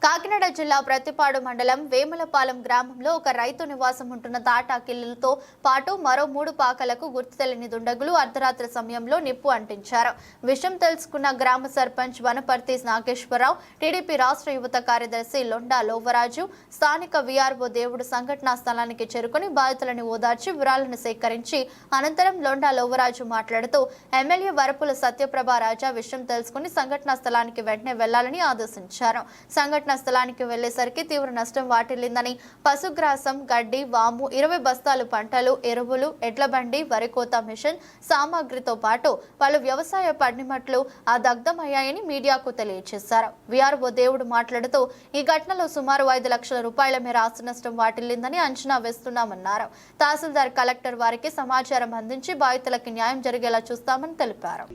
కాకినాడ జిల్లా ప్రతిపాడు మండలం వేములపాలెం గ్రామంలో ఒక రైతు నివాసం ఉంటున్న తాటాకిళ్లతో పాటు మరో 3 పాకలకు గుర్తు తెలియని దుండగులు అర్ధరాత్రి సమయంలో నిప్పు అంటించారు. విషయం తెలుసుకున్న గ్రామ సర్పంచ్ వనపర్తి నాగేశ్వరరావు, టీడీపీ రాష్ట్ర యువత కార్యదర్శి లొండా లోవరాజు, స్థానిక వీఆర్ఓ దేవుడు సంఘటనా స్థలానికి చేరుకుని బాధితులను ఓదార్చి వివరాలను సేకరించి అనంతరం లొండా లోవరాజు మాట్లాడుతూ ఎమ్మెల్యే వరపుల సత్యప్రభ రాజా విషయం తెలుసుకుని సంఘటనా స్థలానికి వెంటనే వెళ్లాలని ఆదేశించారు. సంఘటనా స్థలానికి వెళ్లేసరికి తీవ్ర నష్టం వాటిల్లిందని, పశుగ్రాసం, గడ్డి, వాము, 20 బస్తాలు పంటలు, ఎరువులు, ఎడ్లబండి, వరికోత మిషన్ సామాగ్రితో పాటు పలు వ్యవసాయ పనిముట్లు దగ్ధమయ్యాయని మీడియాకు తెలియజేశారు. వీఆర్ఓ దేవుడు మాట్లాడుతూ ఈ ఘటనలో సుమారు 5 లక్షల రూపాయల మేర ఆస్తి నష్టం వాటిల్లిందని అంచనా వేస్తున్నామన్నారు. తహసీల్దార్, కలెక్టర్ వారికి సమాచారం అందించి బాధితులకు న్యాయం జరిగేలా చూస్తామని తెలిపారు.